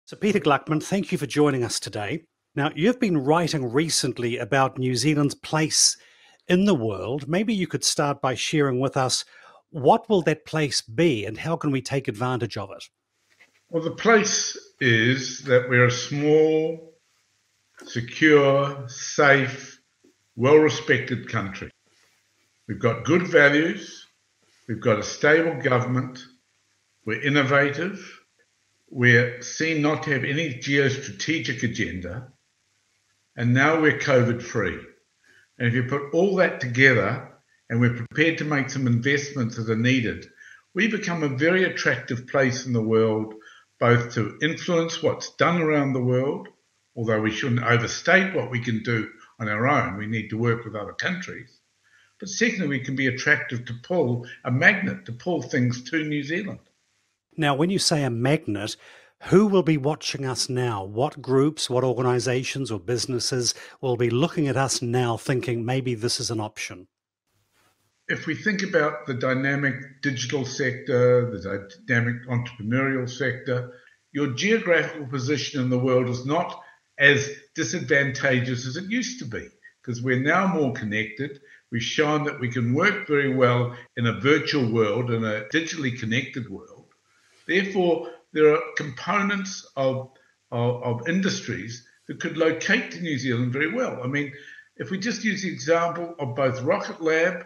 So, Peter Gluckman, thank you for joining us today. Now, you've been writing recently about New Zealand's place in the world. Maybe you could start by sharing with us what will that place be and how can we take advantage of it? Well, the place is that we're a small, secure, safe, well-respected country. We've got good values. We've got a stable government. We're innovative. We're seen not to have any geostrategic agenda. And now we're COVID-free. And if you put all that together and we're prepared to make some investments that are needed, we become a very attractive place in the world, both to influence what's done around the world, although we shouldn't overstate what we can do on our own. We need to work with other countries. But secondly, we can be attractive to pull a magnet, to pull things to New Zealand. Now, when you say a magnet, who will be watching us now? What groups, what organizations or businesses will be looking at us now thinking maybe this is an option? If we think about the dynamic digital sector, the dynamic entrepreneurial sector, your geographical position in the world is not as disadvantageous as it used to be, because we're now more connected. We've shown that we can work very well in a virtual world, in a digitally connected world. Therefore, there are components of industries that could locate to New Zealand very well. I mean, if we just use the example of both Rocket Lab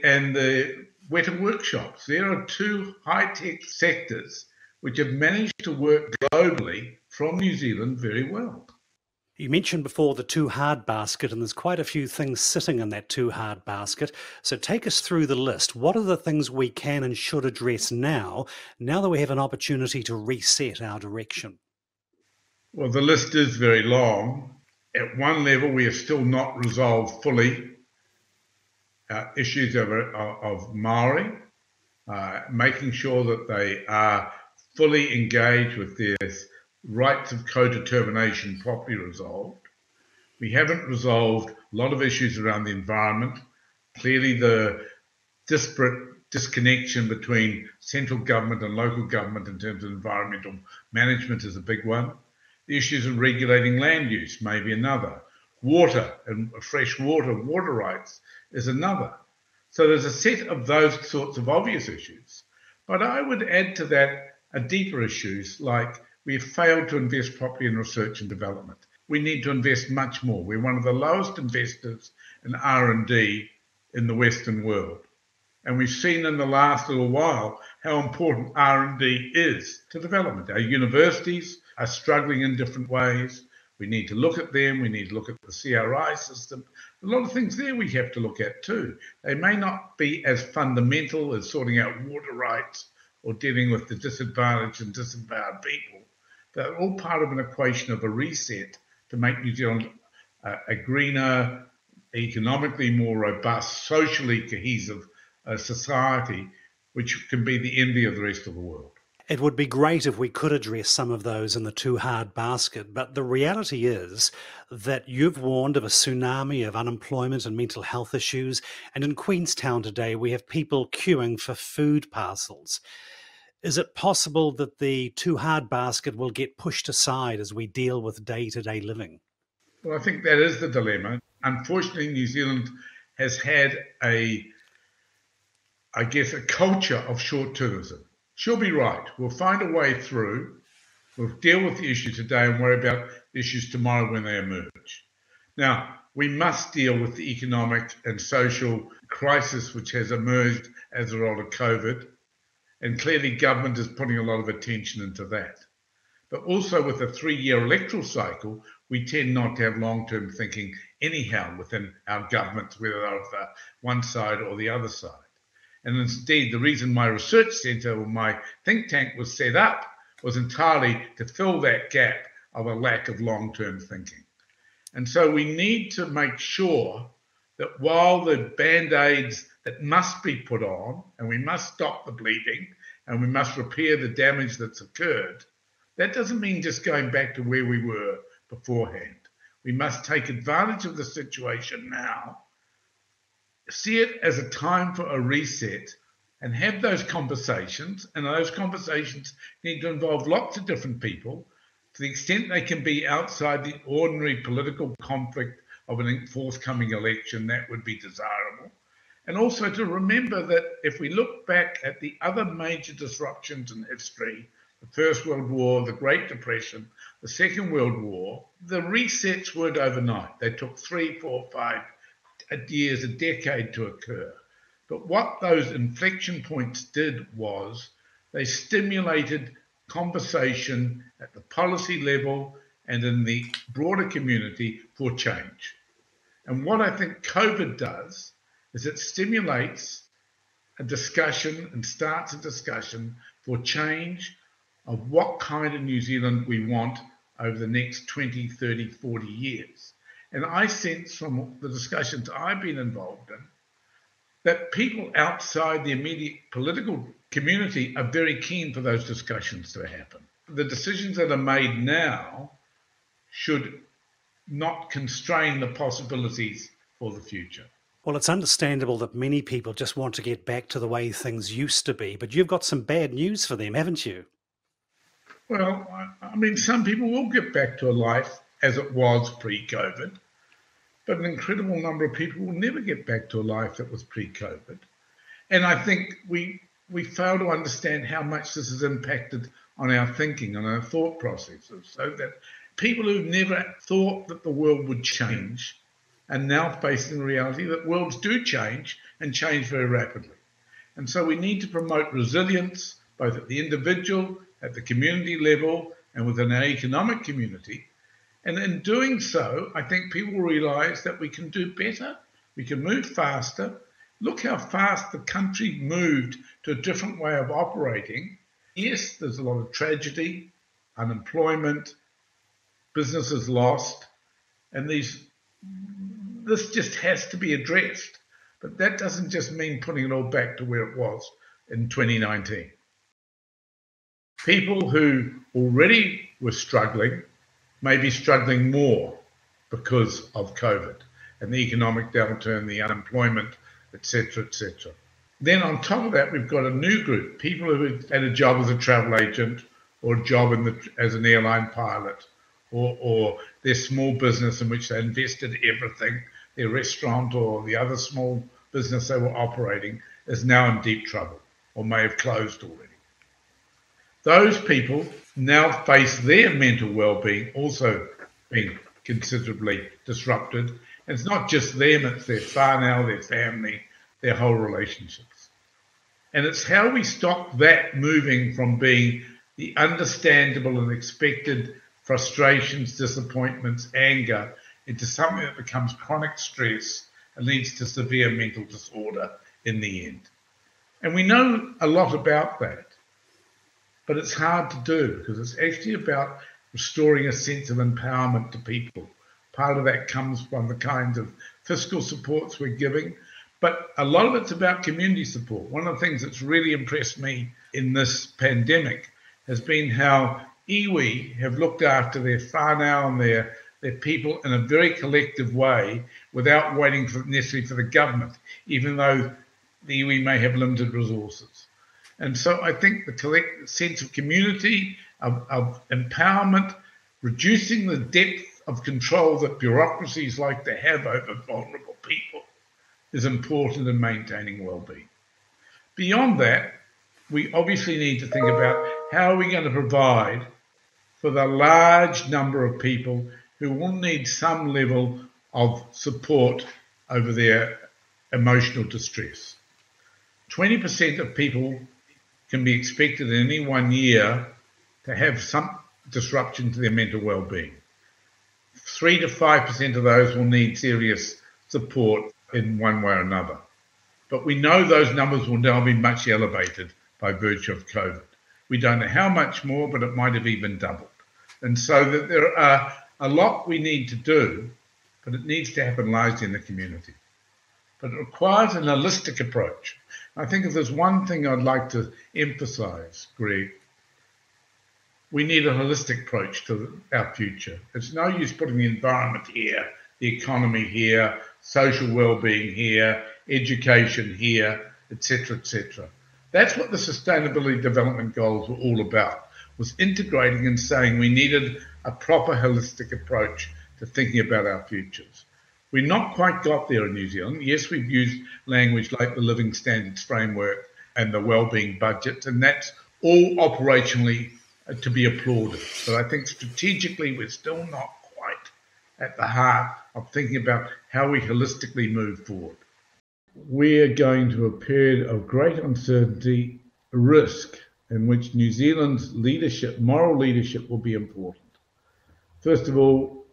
and the Weta workshops, there are two high-tech sectors which have managed to work globally from New Zealand very well. You mentioned before the too hard basket, and there's quite a few things sitting in that too hard basket. So take us through the list. What are the things we can and should address now that we have an opportunity to reset our direction? Well, the list is very long. At one level, we have still not resolved fully issues of Maori, making sure that they are fully engaged with their rights of co-determination properly resolved. We haven't resolved a lot of issues around the environment. Clearly, the disconnection between central government and local government in terms of environmental management is a big one. The issues of regulating land use may be another. Water and fresh water rights is another. So there's a set of those sorts of obvious issues. But I would add to that a deeper issues like we've failed to invest properly in research and development. We need to invest much more. We're one of the lowest investors in R&D in the Western world. And we've seen in the last little while how important R&D is to development. Our universities are struggling in different ways. We need to look at them. We need to look at the CRI system. A lot of things there we have to look at too. They may not be as fundamental as sorting out water rights or dealing with the disadvantaged and disempowered people. They're all part of an equation of a reset to make New Zealand a greener, economically more robust, socially cohesive society, which can be the envy of the rest of the world. It would be great if we could address some of those in the too hard basket, but the reality is that you've warned of a tsunami of unemployment and mental health issues, and in Queenstown today we have people queuing for food parcels. Is it possible that the too hard basket will get pushed aside as we deal with day-to-day living? Well, I think that is the dilemma. Unfortunately, New Zealand has had a culture of short-termism. She'll be right. We'll find a way through. We'll deal with the issue today and worry about the issues tomorrow when they emerge. Now, we must deal with the economic and social crisis which has emerged as a result of COVID. And clearly government is putting a lot of attention into that. But also with a 3-year electoral cycle, we tend not to have long-term thinking anyhow within our governments, whether they're of one side or the other side. And indeed, the reason my research centre or my think tank was set up was entirely to fill that gap of a lack of long-term thinking. And so we need to make sure that while the Band-Aids that must be put on, and we must stop the bleeding, and we must repair the damage that's occurred, that doesn't mean just going back to where we were beforehand. We must take advantage of the situation now, see it as a time for a reset, and have those conversations, and those conversations need to involve lots of different people, To the extent they can be outside the ordinary political conflict of a forthcoming election, that would be desirable. And also to remember that if we look back at the other major disruptions in history, the First World War, the Great Depression, the Second World War, the resets weren't overnight. They took 3, 4, 5 years, a decade to occur. But what those inflection points did was they stimulated conversation at the policy level and in the broader community for change. And what I think COVID does is it stimulates a discussion and starts a discussion for change of what kind of New Zealand we want over the next 20, 30, 40 years. And I sense from the discussions I've been involved in that people outside the immediate political community are very keen for those discussions to happen. The decisions that are made now should not constrain the possibilities for the future. Well, it's understandable that many people just want to get back to the way things used to be, but you've got some bad news for them, haven't you? Well, I mean, some people will get back to a life as it was pre-COVID, but an incredible number of people will never get back to a life that was pre-COVID. And I think we fail to understand how much this has impacted on our thinking, on our thought processes, so that people who've never thought that the world would change are now facing the reality that worlds do change and change very rapidly. And so we need to promote resilience, both at the individual, at the community level, and within our economic community. And in doing so, I think people realize that we can do better, we can move faster. Look how fast the country moved to a different way of operating. Yes, there's a lot of tragedy, unemployment, businesses lost, and this just has to be addressed. But that doesn't just mean putting it all back to where it was in 2019. People who already were struggling may be struggling more because of COVID and the economic downturn, the unemployment, etc., etc. Then on top of that, we've got a new group, people who had a job as a travel agent or a job as an airline pilot, or their small business in which they invested everything, their restaurant or the other small business they were operating is now in deep trouble or may have closed already. Those people now face their mental well-being also being considerably disrupted. And it's not just them, it's their whānau, their family, their whole relationships. And it's how we stop that moving from being the understandable and expected frustrations, disappointments, anger, into something that becomes chronic stress and leads to severe mental disorder in the end. And we know a lot about that, but it's hard to do because it's actually about restoring a sense of empowerment to people. Part of that comes from the kinds of fiscal supports we're giving, but a lot of it's about community support. One of the things that's really impressed me in this pandemic has been how iwi have looked after their whānau and their people in a very collective way without waiting necessarily for the government, even though the iwi may have limited resources. And so I think the collective sense of community, of empowerment, reducing the depth of control that bureaucracies like to have over vulnerable people is important in maintaining well-being. Beyond that, we obviously need to think about how are we going to provide for the large number of people who will need some level of support over their emotional distress. 20% of people can be expected in any 1 year to have some disruption to their mental well-being. 3 to 5% of those will need serious support in one way or another. But we know those numbers will now be much elevated by virtue of COVID. We don't know how much more, but it might have even doubled. And so that there are a lot we need to do, but it needs to happen largely in the community. But it requires an holistic approach. I think if there's one thing I'd like to emphasize, Greg, we need a holistic approach to our future. It's no use putting the environment here, the economy here, social well-being here, education here, etc., etc. That's what the Sustainability Development Goals were all about. was integrating and saying we needed a proper holistic approach to thinking about our futures. We've not quite got there in New Zealand. Yes, we've used language like the Living Standards Framework and the Wellbeing Budget, and that's all operationally to be applauded. But I think strategically we're still not quite at the heart of thinking about how we holistically move forward. We're going to a period of great uncertainty, risk, in which New Zealand's leadership, moral leadership, will be important. First of all,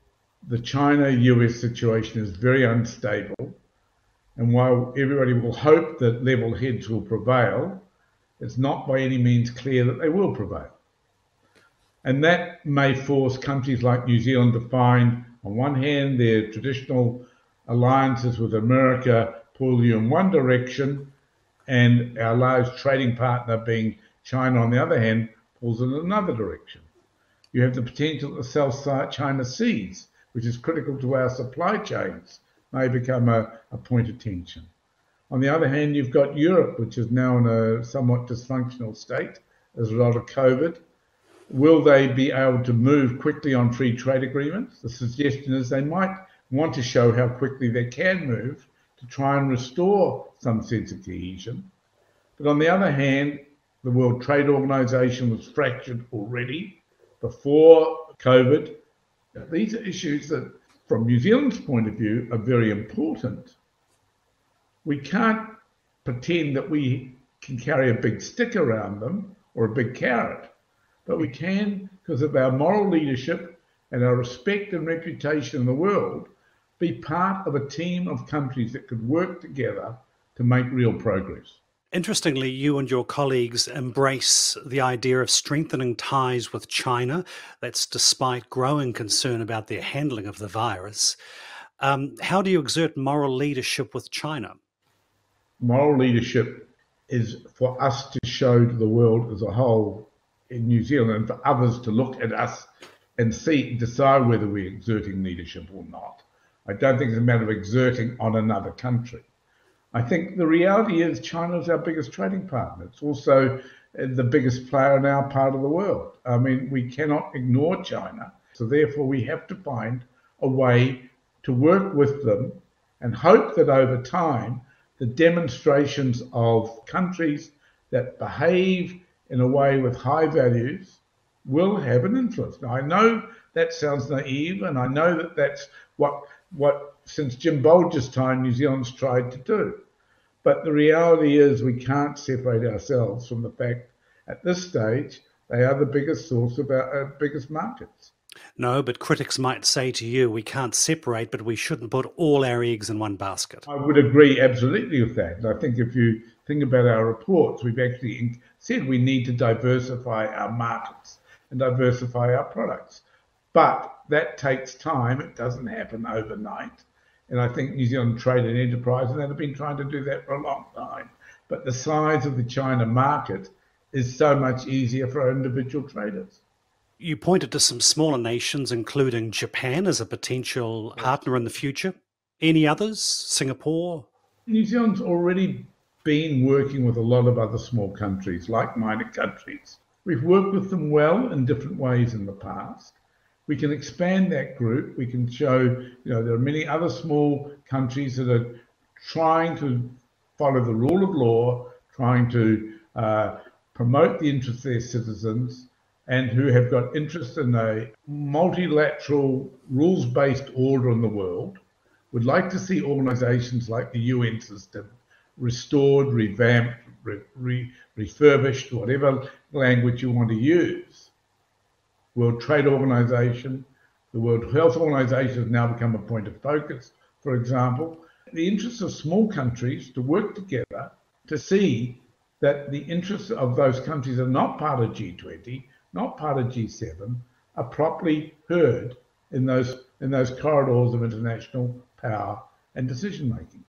the China-US situation is very unstable, and while everybody will hope that level heads will prevail, it's not by any means clear that they will prevail. And that may force countries like New Zealand to find, on one hand, their traditional alliances with America pull you in one direction, and our large trading partner being China, on the other hand, pulls in another direction. You have the potential that the South China Seas, which is critical to our supply chains, may become a point of tension. On the other hand, you've got Europe, which is now in a somewhat dysfunctional state as a result of COVID. Will they be able to move quickly on free trade agreements? The suggestion is they might want to show how quickly they can move to try and restore some sense of cohesion. But on the other hand, the World Trade Organization was fractured already before COVID. These are issues that, from New Zealand's point of view, are very important. We can't pretend that we can carry a big stick around them or a big carrot, but we can, because of our moral leadership and our respect and reputation in the world, be part of a team of countries that could work together to make real progress. Interestingly, you and your colleagues embrace the idea of strengthening ties with China. That's despite growing concern about their handling of the virus. How do you exert moral leadership with China? Moral leadership is for us to show to the world as a whole in New Zealand, and for others to look at us and decide whether we're exerting leadership or not. I don't think it's a matter of exerting on another country. I think the reality is China is our biggest trading partner. It's also the biggest player in our part of the world. I mean, we cannot ignore China. So therefore, we have to find a way to work with them and hope that over time, the demonstrations of countries that behave in a way with high values will have an influence. Now, I know that sounds naive, and I know that that's what since Jim Bolger's time, New Zealand's tried to do. But the reality is we can't separate ourselves from the fact at this stage they are the biggest source of our biggest markets. No, but critics might say to you, we can't separate, but we shouldn't put all our eggs in one basket. I would agree absolutely with that. And I think if you think about our reports, we've actually said we need to diversify our markets and diversify our products. But that takes time. It doesn't happen overnight. And I think New Zealand Trade and Enterprise, and they've been trying to do that for a long time. But the size of the China market is so much easier for our individual traders. You pointed to some smaller nations, including Japan, as a potential partner in the future. Any others? Singapore? New Zealand's already been working with a lot of other small countries, like-minded countries. We've worked with them well in different ways in the past. We can expand that group. We can show, there are many other small countries that are trying to follow the rule of law, trying to promote the interests of their citizens, and who have got interest in a multilateral, rules-based order in the world, would like to see organizations like the UN system restored, revamped, refurbished, whatever language you want to use. World Trade Organization, the World Health Organization has now become a point of focus, for example. The interests of small countries to work together to see that the interests of those countries that are not part of G20, not part of G7, are properly heard in those corridors of international power and decision making.